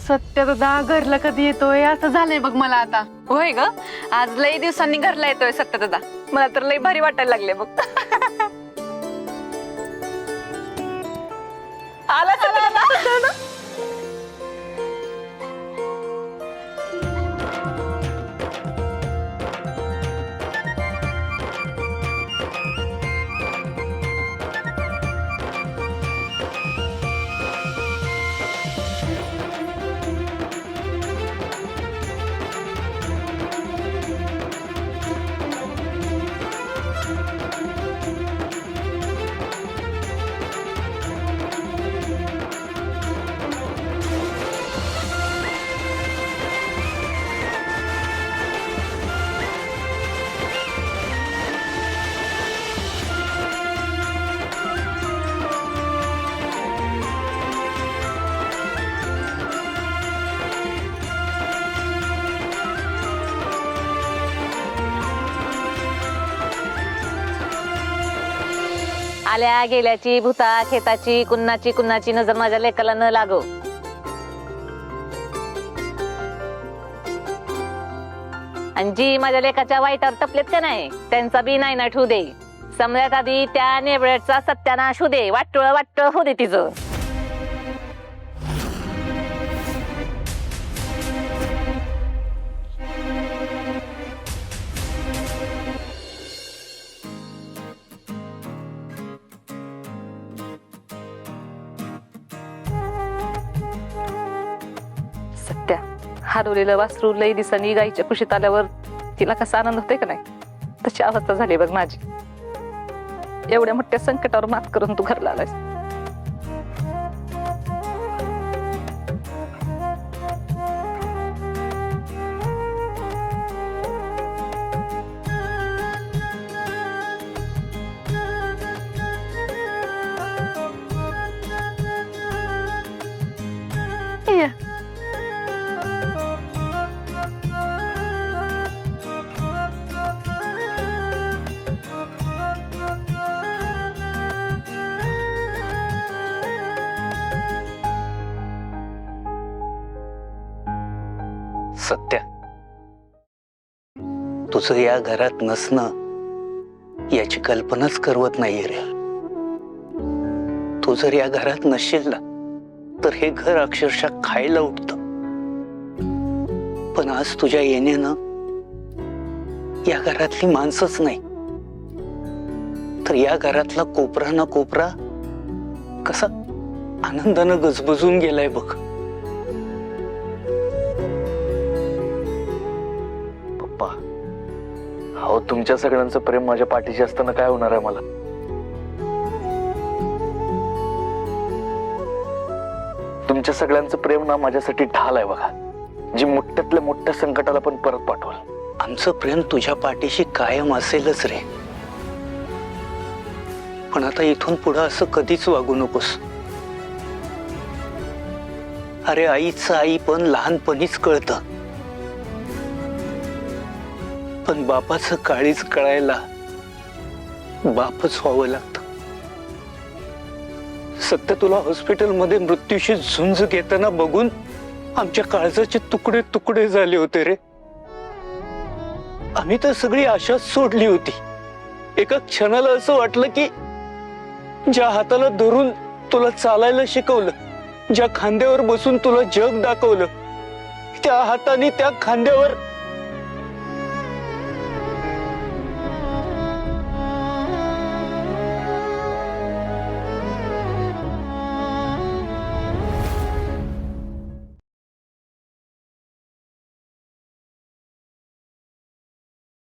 सत्य दादा घरला कधी येतोय असं झालंय बघ मला आता. होय ग, आज लई दिवसांनी घरला येतोय सत्य दादा. मला तर लई भारी वाटायला लागले बघ. आला चला दादा. आल्या गेल्याची भूता खेताची कुन्नाची नजर माझ्या लेकाला न लागो. आणि जी माझ्या लेकाच्या वाईटावर टपलेत का नाही त्यांचा बी नाही ना ठेवू दे. समजात आधी त्या नेबळ्याचा सत्यानाश होऊ दे. वाटोळ होऊ दे तिचं. सत्या हरवलेलं वासरू लई दिसांनी गाईच्या कुशीत आल्यावर तिला कसा आनंद होतोय का नाही तशी अवस्था झाली बघ माझी. एवढ्या मोठ्या संकटावर मात करून तू घरला आलास. सत्या, तुझं या घरात नसणं याची कल्पनाच करवत नाहीये रे. तू जर या घरात नसशील ना तर हे घर अक्षरशः खायला उठतं. पण आज तुझ्या येण्यानं या घरातली माणसंच नाही तर या घरातला कोपरा ना कोपरा कसा आनंदानं गजबजून गेलाय बघ. अहो, तुमच्या सगळ्यांचं प्रेम माझ्या पाठीशी असताना काय होणार आहे मला. तुमच्या सगळ्यांचं प्रेम ना माझ्यासाठी ढाल आहे बघा, जी मोठ्यातल्या मोठ्या संकटाला पण परत पाठवल. आमचं प्रेम तुझ्या पाठीशी कायम असेलच रे. पण आता इथून पुढं असं कधीच वागू नकोस. अरे आईचं आई पण लहानपणीच कळतं, पण बापाचं काळीज कळायला बापच व्हावं लागतं. सत्य, तुला हॉस्पिटलमध्ये मृत्यूशी झुंज घेताना बघून आमच्या काळजाचे तुकडे तुकडे झाले होते रे. आम्ही तर सगळी आशाच सोडली होती. एका क्षणाला असं वाटलं की ज्या हाताला धरून तुला चालायला शिकवलं, ज्या खांद्यावर बसून तुला जग दाखवलं, त्या हाताने त्या खांद्यावर